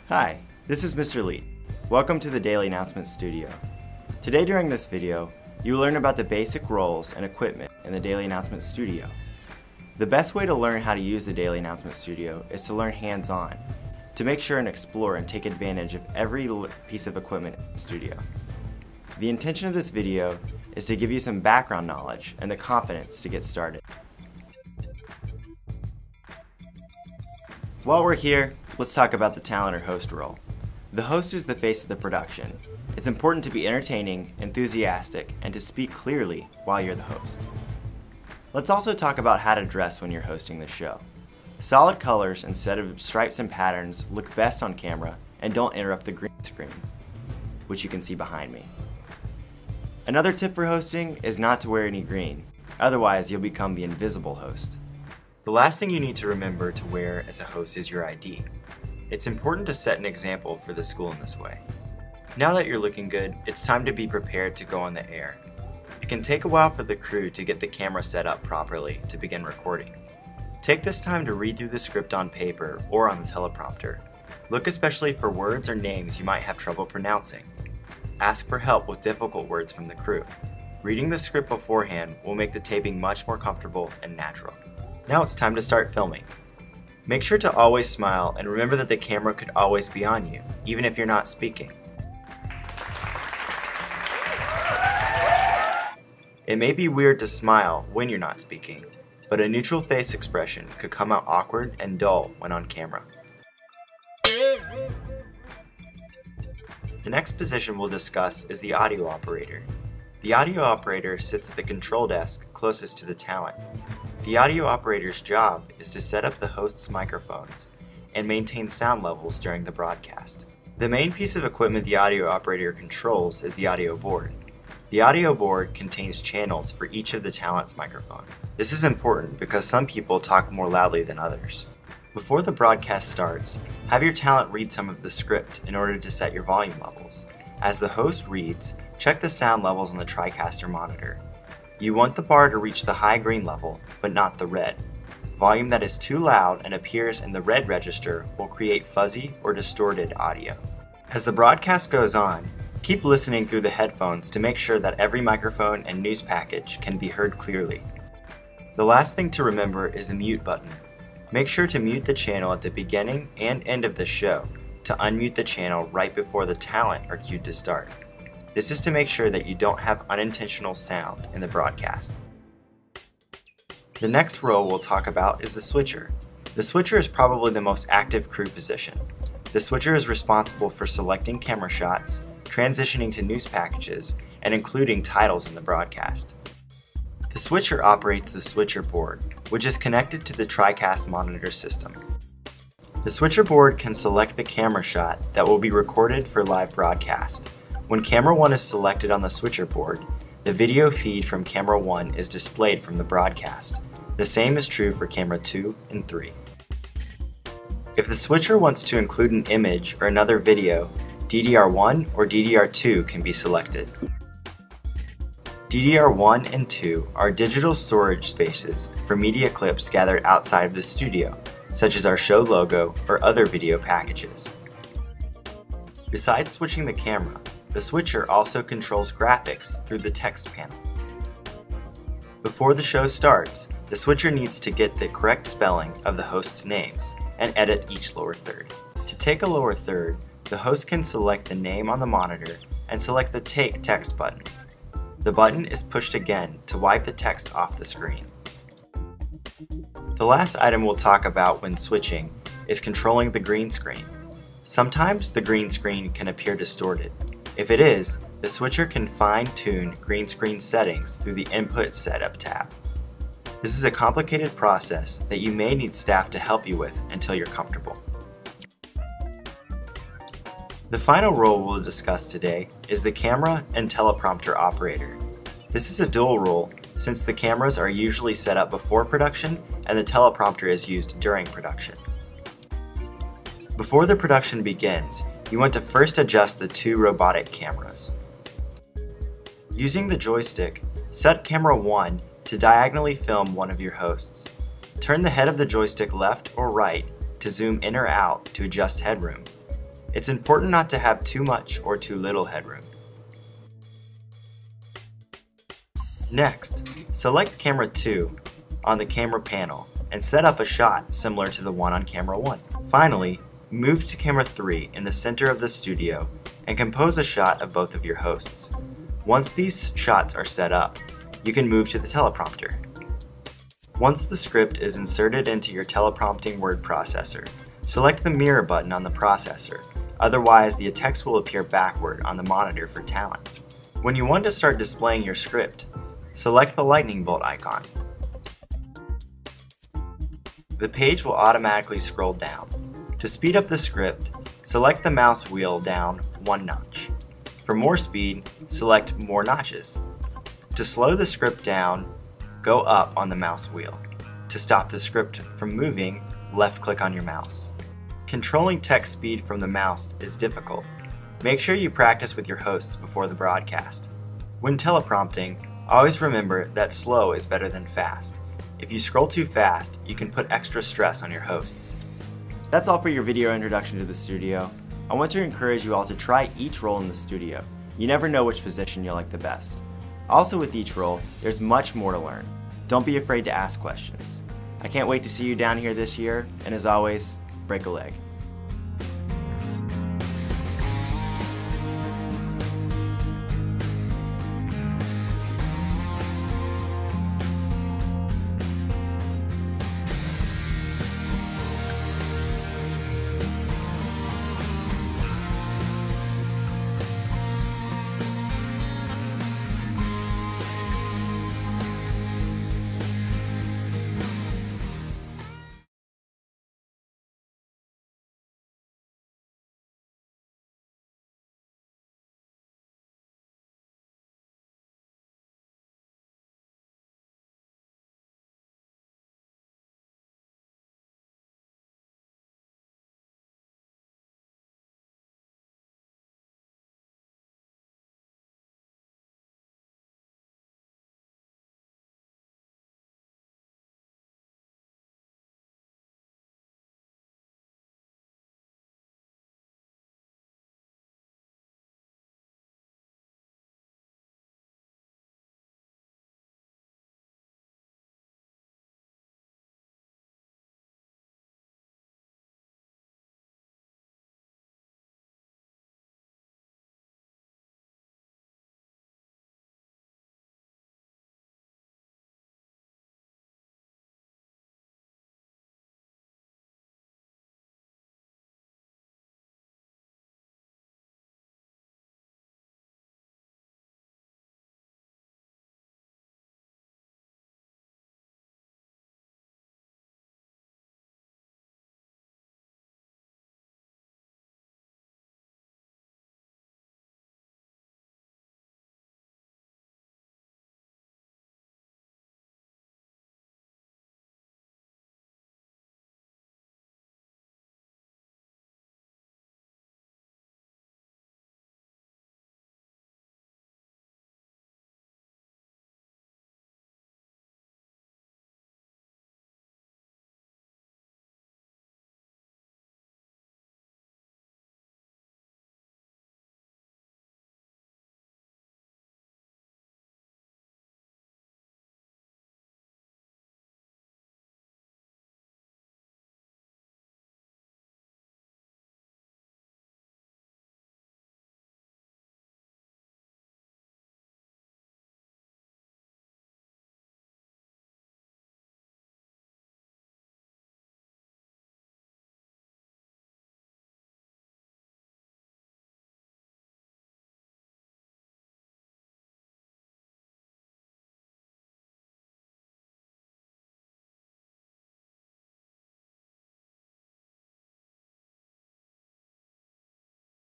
Hi, this is Mr. Lee. Welcome to the Daily Announcement Studio. Today during this video, you will learn about the basic roles and equipment in the Daily Announcement Studio. The best way to learn how to use the Daily Announcement Studio is to learn hands-on, to make sure and explore and take advantage of every piece of equipment in the studio. The intention of this video is to give you some background knowledge and the confidence to get started. While we're here, let's talk about the talent or host role. The host is the face of the production. It's important to be entertaining, enthusiastic, and to speak clearly while you're the host. Let's also talk about how to dress when you're hosting the show. Solid colors instead of stripes and patterns look best on camera and don't interrupt the green screen, which you can see behind me. Another tip for hosting is not to wear any green, otherwise you'll become the invisible host. The last thing you need to remember to wear as a host is your ID. It's important to set an example for the school in this way. Now that you're looking good, it's time to be prepared to go on the air. It can take a while for the crew to get the camera set up properly to begin recording. Take this time to read through the script on paper or on the teleprompter. Look especially for words or names you might have trouble pronouncing. Ask for help with difficult words from the crew. Reading the script beforehand will make the taping much more comfortable and natural. Now it's time to start filming. Make sure to always smile and remember that the camera could always be on you, even if you're not speaking. It may be weird to smile when you're not speaking, but a neutral face expression could come out awkward and dull when on camera. The next position we'll discuss is the audio operator. The audio operator sits at the control desk closest to the talent. The audio operator's job is to set up the host's microphones and maintain sound levels during the broadcast. The main piece of equipment the audio operator controls is the audio board. The audio board contains channels for each of the talent's microphone. This is important because some people talk more loudly than others. Before the broadcast starts, have your talent read some of the script in order to set your volume levels. As the host reads, check the sound levels on the TriCaster monitor. You want the bar to reach the high green level, but not the red. Volume that is too loud and appears in the red register will create fuzzy or distorted audio. As the broadcast goes on, keep listening through the headphones to make sure that every microphone and news package can be heard clearly. The last thing to remember is the mute button. Make sure to mute the channel at the beginning and end of the show to unmute the channel right before the talent are cued to start. This is to make sure that you don't have unintentional sound in the broadcast. The next role we'll talk about is the switcher. The switcher is probably the most active crew position. The switcher is responsible for selecting camera shots, transitioning to news packages, and including titles in the broadcast. The switcher operates the switcher board, which is connected to the TriCast monitor system. The switcher board can select the camera shot that will be recorded for live broadcast. When camera 1 is selected on the switcher board, the video feed from camera 1 is displayed from the broadcast. The same is true for camera 2 and 3. If the switcher wants to include an image or another video, DDR1 or DDR2 can be selected. DDR1 and 2 are digital storage spaces for media clips gathered outside of the studio, such as our show logo or other video packages. Besides switching the camera, the switcher also controls graphics through the text panel. Before the show starts, the switcher needs to get the correct spelling of the host's names and edit each lower third. To take a lower third, the host can select the name on the monitor and select the Take Text button. The button is pushed again to wipe the text off the screen. The last item we'll talk about when switching is controlling the green screen. Sometimes the green screen can appear distorted. If it is, the switcher can fine-tune green screen settings through the Input Setup tab. This is a complicated process that you may need staff to help you with until you're comfortable. The final role we'll discuss today is the camera and teleprompter operator. This is a dual role since the cameras are usually set up before production and the teleprompter is used during production. Before the production begins, you want to first adjust the two robotic cameras. Using the joystick, set camera 1 to diagonally film one of your hosts. Turn the head of the joystick left or right to zoom in or out to adjust headroom. It's important not to have too much or too little headroom. Next, select camera 2 on the camera panel and set up a shot similar to the one on camera 1. Finally, move to camera 3 in the center of the studio and compose a shot of both of your hosts. Once these shots are set up, you can move to the teleprompter. Once the script is inserted into your teleprompting word processor, select the mirror button on the processor, otherwise the text will appear backward on the monitor for talent. When you want to start displaying your script, select the lightning bolt icon. The page will automatically scroll down. To speed up the script, select the mouse wheel down 1 notch. For more speed, select more notches. To slow the script down, go up on the mouse wheel. To stop the script from moving, left-click on your mouse. Controlling text speed from the mouse is difficult. Make sure you practice with your hosts before the broadcast. When teleprompting, always remember that slow is better than fast. If you scroll too fast, you can put extra stress on your hosts. That's all for your video introduction to the studio. I want to encourage you all to try each role in the studio. You never know which position you'll like the best. Also with each role, there's much more to learn. Don't be afraid to ask questions. I can't wait to see you down here this year, and as always, break a leg.